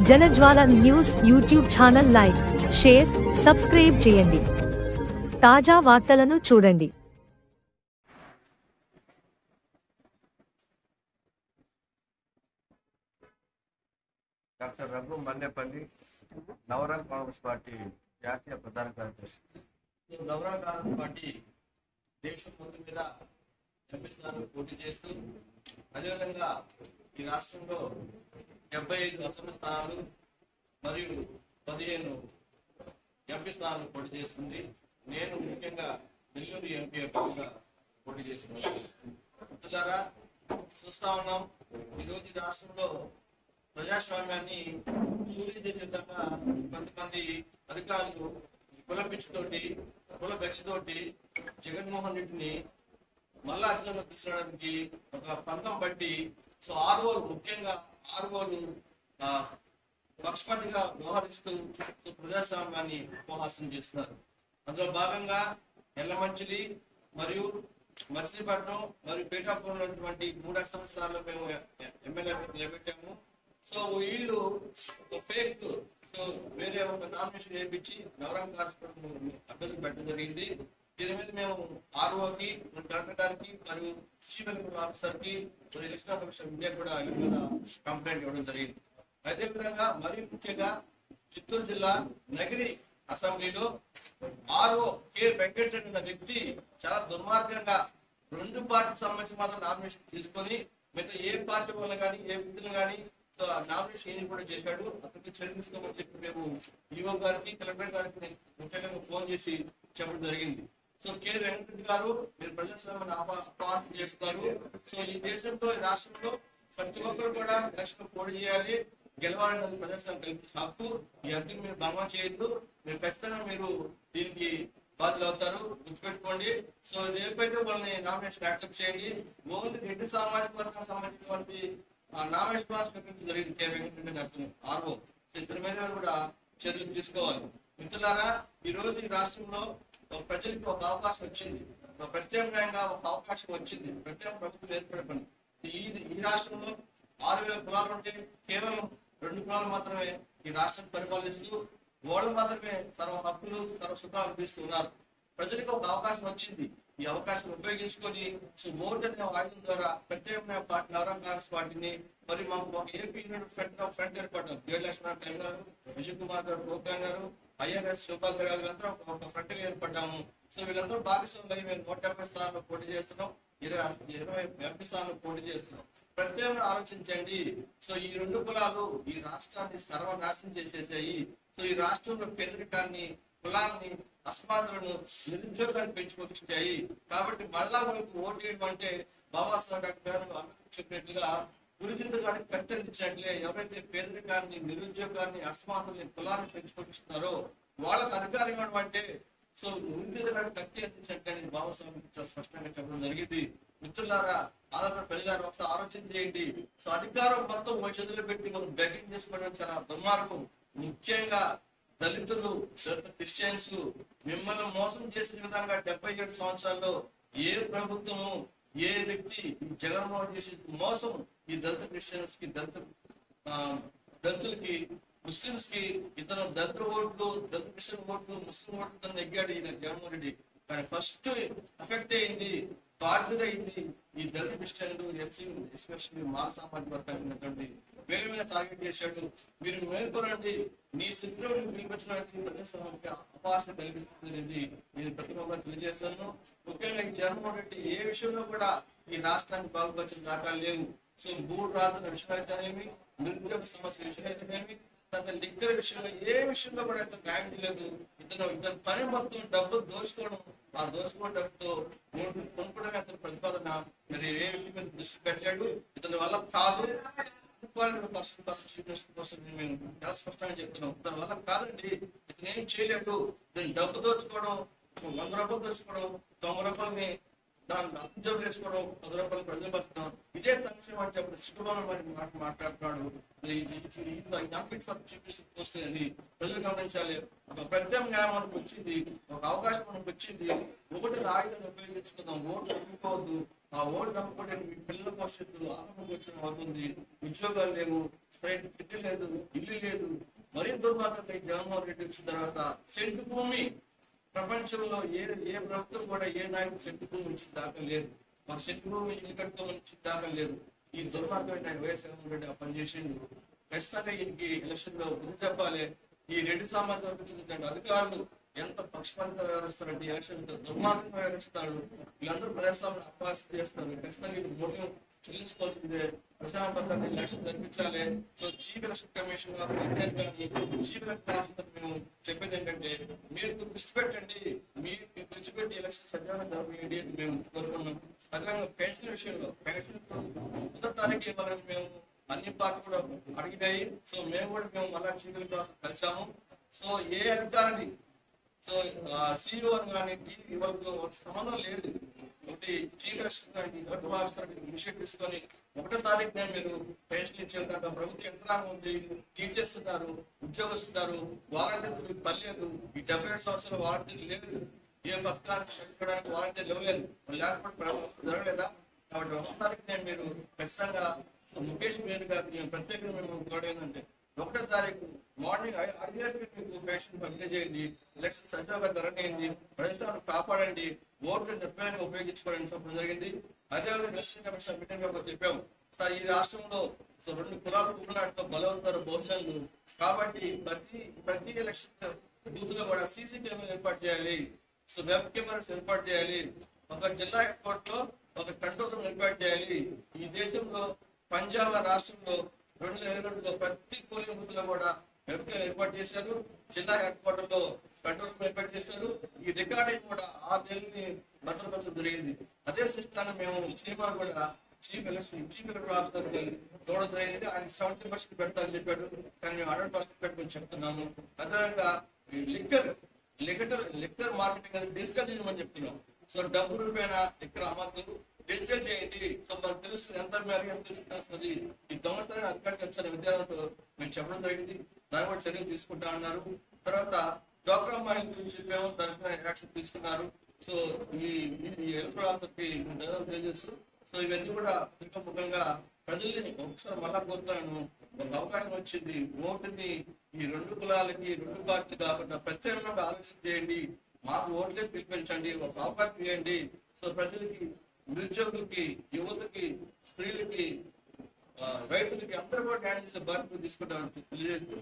జనజ్వాల news YouTube channel like, share, subscribe చేయండి. తాజా వార్తలను చూడండి. డాక్టర్ రఘు మన్నేపల్లి, నవరంగ్ కాంగ్రెస్ పార్టీ జాతీయ ప్రధాన కార్యదర్శి. నవరంగ్ కాంగ్రెస్ పార్టీ దేశం మొత్తం మీద ఎంపీ స్థానాలు పోటీ చేస్తూ, అదేవిధంగా ఈ రాష్ట్రంలో 75 అసెంబ్లీ స్థానాలు మరియు 15 ఎంపీ స్థానాలు పోటీ చేస్తుంది. నేను ముఖ్యంగా నెల్లూరు ఎంపీ అభ్యర్థిగా పోటీ చేస్తున్నాను. మిత్రులారా, చూస్తా ఉన్నాం, ఈరోజు ఈ రాష్ట్రంలో ప్రజాస్వామ్యాన్ని పూర్తి చేసే విధంగా కొంతమంది అధికారులు కుల పిచ్చితోటి, కుల గచ్చితోటి జగన్మోహన్ రెడ్డిని మళ్ళా అధికారంలో తీసుకురావడానికి ఒక పంతం బట్టి ఆర్ఓలు, ముఖ్యంగా ఆర్ఓలు పక్షపాతిగా వ్యవహరిస్తూ ప్రజాస్వామ్యాన్ని ఉపహాసం చేస్తున్నారు. అందులో భాగంగా ఎల్లమంచిలి మరియు మచిలీపట్నం మరియు పేటాపురం ఉన్నటువంటి 3 అసెంబ్లీ స్థానాల్లో మేము ఎమ్మెల్యే నిలబెట్టాము. వీళ్ళు ఫేక్ వేరే ఒక నామినేషన్ చేయించి నవరంగ్ కాంగ్రెస్ అభ్యర్థులు పెట్టడం జరిగింది. దీని మీద మేము ఆర్ఓకి, కలెక్టర్ గారికి మరియు చీఫ్ ఎలక్టరల్ ఆఫీసర్ కి, ఎలక్షన్ కమిషన్ ఇండియా కూడా వీళ్ళ మీద కంప్లైంట్ ఇవ్వడం జరిగింది. అదేవిధంగా మరీ ముఖ్యంగా చిత్తూరు జిల్లా నగిరి అసెంబ్లీలో ఆర్ఓ కె వెంకటరెడ్డి అన్న వ్యక్తి చాలా దుర్మార్గంగా 2 పార్టీకి సంబంధించి మాత్రం నామినేషన్ తీసుకొని మిగతా ఏ పార్టీ వల్ల కానీ ఏ వ్యక్తులు కానీ నామినేషన్ కూడా చేశాడు. అతనికి చర్య తీసుకోమని చెప్పి మేము ఈఓ గారికి, కలెక్టర్ గారికి ముఖ్యంగా ఫోన్ చేసి చెప్పడం జరిగింది. కె వెంకటరెడ్డి గారు, మీరు ప్రజాస్వామ్యాన్ని అపహాస్యం చేస్తున్నారు. ఈ దేశంలో, ఈ రాష్ట్రంలో ప్రతి ఒక్కరు కూడా ఎలక్షన్ పోటీ చేయాలి, గెలవాలన్నది ప్రజాస్వామ్యం కల్పించిన హక్కు. ఈ హక్కుని మీరు భంగం చేయొద్దు. మీరు ఖచ్చితంగా మీరు దీనికి బాధ్యులు అవుతారు, గుర్తుపెట్టుకోండి. రేపైతే వాళ్ళని నామినేషన్ యాక్సెప్ట్ చేయండి. ఓన్లీ రెడ్డి సామాజిక వర్గానికి సంబంధించినటువంటి నామినేషన్ ప్రకటించడం జరిగింది. కె వెంకటరెడ్డి అతను ఆర్ఓ. ఇతని మీద కూడా చర్యలు తీసుకోవాలి. మిత్రులారా, ఈ రోజు ఈ రాష్ట్రంలో ప్రజలకు ఒక అవకాశం వచ్చింది, ఒక ప్రత్యామ్నాయంగా ఒక అవకాశం వచ్చింది. ప్రత్యేక ప్రభుత్వం ఏర్పడపని ఈ రాష్ట్రంలో 6,000 కులాలు ఉంటే కేవలం 2 కులాలు మాత్రమే ఈ రాష్ట్రాన్ని పరిపాలిస్తూ, ఓడలు మాత్రమే సర్వ హక్కులు, సర్వ సుఖాలు అనిపిస్తూ ఉన్నారు. ప్రజలకు ఒక అవకాశం వచ్చింది. ఈ అవకాశం ఉపయోగించుకొని ఓటు అనే ఆయుధం ద్వారా ప్రత్యేకమైన పార్టీ నవరంగ్ కాంగ్రెస్ పార్టీని, మరి మాకు ఒక ఏపీ ఫ్రంట్ ఏర్పడ్డాం. 7 లక్షల గారు, విజయ్ కుమార్ గారు, ప్రోగ్రామ్ గారు, ఐఆర్ఎస్ శోభాగ్ గారు, వీళ్ళందరూ ఒక ఫ్రంట్ గా ఏర్పడ్డాము. వీళ్ళందరూ భాగస్వామ్యం. మేము 170 స్థానాల్లో పోటీ చేస్తున్నాం, 20 ఎంపీ స్థానాల్లో పోటీ చేస్తున్నాం. ప్రత్యేకంగా ఆలోచించండి. ఈ 2 కులాలు ఈ రాష్ట్రాన్ని సర్వనాశనం చేసేసాయి. ఈ రాష్ట్రంలో పేదరికాన్ని, కులాన్ని, అసమానతలను, నిరుద్యోగాన్ని పెంచుకొచ్చాయి. కాబట్టి మళ్ళా మనకు ఓటు వేయడం అంటే బాబాసాహెబ్ డాక్టర్ అంబేద్కర్ చెప్పినట్లుగా గురుజింద గారికి కట్టెందించినట్లే ఎవరైతే పేదరికాన్ని, నిరుద్యోగాన్ని, అసమానతని, కులాన్ని పెంచుకొస్తున్నారో వాళ్ళకు అధికారం ఇవ్వడం అంటే నిరుద్యోగ గారికి కత్తి అందించినట్టు బాబాసాహెబ్ చాలా స్పష్టంగా చెప్పడం జరిగింది. మిత్రులారా, ఆధారపడి ప్రజలారా, ఒకసారి ఆలోచన చేయండి. అధికారం మొత్తం మన చేతుల్లో పెట్టి మనం బెట్టింగ్ చేసుకోవడం చాలా దుర్మార్గం. ముఖ్యంగా దళితులు, దళిత క్రిస్టియన్స్ మిమ్మల్ని మోసం చేసిన విధంగా 77 సంవత్సరాల్లో ఏ ప్రభుత్వము, ఏ వ్యక్తి జగన్మోహన్ చేసే మోసం ఈ దళిత క్రిస్టియన్స్ కి, దళితులకి, ముస్లింస్ కి, ఇతను దళిత ఓట్లు, దళిత క్రిస్టియన్ ఓట్లు, ముస్లిం ఓట్లు నెగ్గాడు ఈయన జగన్మోహన్ రెడ్డి. కానీ ఫస్ట్ ఎఫెక్ట్ అయింది, బాధ్యత అయింది ఈ దళిత క్రిస్టియన్లు, ఎస్సీ, ఎస్పెషల్లీ మాల సామాజిక వర్గానికి ఉన్నటువంటి వీళ్ళ మీద టార్గెట్ చేశాడు. మీరు మేల్కొనండి, నీ శత్రువుని పిలిపించడానికి ప్రజాస్వామ్యానికి అవకాశం కల్పిస్తుంది అనేది నేను ప్రతి ఒక్కరు తెలియజేస్తాను. ముఖ్యంగా ఈ జగన్మోహన్ రెడ్డి ఏ విషయంలో కూడా ఈ రాష్ట్రాన్ని బాగుపరిచిన దాఖలు లేవు. భూమి రాజుల విషయం అయితేనేమి, నిరుద్యోగ సమస్య విషయం అయితేనేమి, లిక్కర్ విషయంలో ఏ విషయంలో కూడా ఇతను న్యాయం చేయలేదు. ఇతను పని మొత్తం డబ్బులు దోచుకోవడం, ఆ దోచుకోవడం డబ్బుతో నోటు కొనుక్కోవడమే అతని ప్రతిపాదన. మరి ఏ విషయం మీద దృష్టి పెట్టాడు, ఇతని వల్ల కాదు. మేము చాలా స్పష్టంగా చెప్తున్నాం, దాని వల్ల కాదండి. ఇతను ఏం చేయలేదు. దాన్ని డబ్బు దోచుకోవడం, 100 రూపాయలు దోచుకోవడం, 90 రూపాయలని దాన్ని అర్థం చేసుకోవడం, 10 రూపాయలు ప్రజలు బతుకుతాం. ఇదే సంక్షేమం అంటే అప్పుడు సిగ్గుబాలని మాట్లాడుతున్నాడు. ప్రజలు గమనించాలి. ఒక ప్రత్యామ్నాయం మనకు వచ్చింది, ఒక అవకాశం మనకు వచ్చింది. ఒకటి ఆయుధాన్ని ఉపయోగించుకుందాం, ఓట్లు అమ్ముకోవద్దు. ఆ ఓటు నమ్ముకుంటే మీ పిల్లల భవిష్యత్తు ఆత్మగోచరం అవుతుంది. ఉద్యోగాలు లేవు, ఇంటి లేదు, ఇల్లు లేదు. మరీ దుర్మార్గంగా ఈ జగన్మోహన్ రెడ్డి వచ్చిన తర్వాత సెంటు భూమి ప్రపంచంలో ఏ ప్రభుత్వం కూడా ఏ నాయకుడు సెంటు భూమి ఇచ్చిన దాకా లేదు. మన సెంటు భూమి ఇల్లు కట్టుకోమని ఇచ్చిన దాకా లేదు. ఈ దుర్మార్గమైన వైఎస్ జగన్మోహన్ రెడ్డి పనిచేసిండు. ఖచ్చితంగా ఈయనకి ఎలక్షన్ లో గురి చెప్పాలి. ఈ రెడ్డి సామాజిక వర్గం చెందిన అధికారులు ఎంత పక్షపాతంగా వ్యవహరిస్తారంటే ఎలక్షన్ దుర్మార్గంగా వ్యవహరిస్తారు. వీళ్ళందరూ ప్రజాస్వామ్యం అపహాస్యం చేస్తారు. ఖచ్చితంగా ఇది మూల్యం చెల్లించుకోవాల్సిందే. ప్రజాబద్ధాన్ని ఎలక్షన్ జరిపించాలి. So chief election commission of India కానీ చీఫ్ ఎలక్షన్ ఆఫీసర్ మేము చెప్పేది ఏంటంటే మీరు దృష్టి పెట్టండి, మీరు దృష్టి పెట్టి ఎలక్షన్ సజావుగా జరిపేయండి అని మేము కోరుకున్నాం. అదేవిధంగా పెన్షన్ విషయంలో పెన్షన్ 1వ తారీఖు ఇవ్వాలని మేము అన్ని పార్టీ కూడా అడిగినాయి. సో మేము మళ్ళా చీఫ్ ఎలక్షన్ ఆఫీసర్ కలిసాము. సో ఏ అధికారిని సో సిఇఓ కానీ వాళ్ళకు సంబంధం లేదు. ఒకటి చీఫ్ ఎలక్షన్ ఇనిషియేటివ్ తీసుకొని 1వ తారీఖున మీరు పెన్షన్ ఇచ్చేదాకా ప్రభుత్వ యంత్రాంగం ఉంది, టీచర్స్ ఉన్నారు, ఉద్యోగస్తున్నారు, వాలంటీర్లు పర్లేదు. ఈ 77 సంవత్సరాల వాలంటీర్లు లేదు. ఏ పథకాన్ని పెట్టుకోవడానికి వాలంటీర్లు ఇవ్వలేదు. లేకపోతే జరగలేదా? కాబట్టి 1వ తారీఖున మీరు ఖచ్చితంగా ముఖేష్ మీర్ గారికి ప్రత్యేకంగా మేము కోరేందంటే 1వ తారీఖు మార్నింగ్ 5 మీకు పెన్షన్ పంపిణీ చేయండి. ఎలక్షన్ సజావుగా జరగండి, ప్రజలను కాపాడండి, ఓట్లను నిర్భయంగా ఉపయోగించుకోవడానికి చెప్పడం జరిగింది. అదేవిధంగా ఎలక్షన్ కమిషన్ మీటింగ్ లో చెప్పాము సార్, ఈ రాష్ట్రంలో 2 కులాలు కులాలతో బలవంతారు భోజనాలు. కాబట్టి ప్రతి ఎలక్షన్ బూత్ లో కూడా సీసీ కెమెరా ఏర్పాటు చేయాలి. సో వెబ్ కెమెరాస్ ఏర్పాటు చేయాలి. ఒక జిల్లా హెడ్ కోర్ట్ లో ఒక కంట్రోల్ రూమ్ ఏర్పాటు చేయాలి. ఈ దేశంలో పంజాబ్ రాష్ట్రంలో 2022లో ప్రతి పోలింగ్ బూత్ లో కూడా వెబ్ కెమెరా ఏర్పాటు చేశారు. జిల్లా హెడ్ క్వార్టర్ లో కంట్రోల్ రూమ్ ఏర్పాటు చేశారు. ఈ రికార్డింగ్ కూడా 6 నెలలని భద్రపరచడం జరిగింది. అదే సిస్టాన్ని మేము చీమా కూడా చీఫ్ ఎలక్షన్ ఆఫీసర్ చూడడం జరిగింది. ఆయన 70% పెడతారని చెప్పాడు, కానీ మేము 100% పెట్టుకుని చెప్తున్నాము. అదేవిధంగా లిక్కర్ మార్కెటింగ్ అనేది డిజిటల్ చేయమని చెప్తున్నాం. సో డబ్బు రూపాయన ఇక్కడ అమ్మద్దు, డిజిటల్ చేయండి. సో మనకు తెలుస్తుంది ఎంత మేరకు ఎంత తెలుస్తుంది. ఈ దొంగతనాన్ని అరికట్టించాలని విద్యార్థులతో మేము చెప్పడం జరిగింది. దాని కూడా చర్యలు తీసుకుంటా అన్నారు. తర్వాత డ్వాక్రా మహిళల గురించి చెప్పాము, దానిపైన యాక్షన్ తీసుకున్నారు. సో ఈ ఎలక్ట్రల్ ఆఫీసర్కి తెలియజేస్తూ సో ఇవన్నీ కూడా ముఖ్యంగా ప్రజల్ని ఒకసారి మళ్ళా కోరుతాను. ఒక అవకాశం వచ్చింది, ఓటుని ఈ 2 కులాలకి 2 పార్టీలు కాకుండా ప్రత్యేకంగా ఆలోచన చేయండి. మాకు ఓట్లేసి పిలిపించండి, ఒక అవకాశం ఇవ్వండి. సో ప్రజలకి, నిరుద్యోగులకి, యువతకి, స్త్రీలకి, రైతులకి అందరూ కూడా న్యాయం చేసే బాధ్యత తీసుకుంటామని తెలియజేస్తూ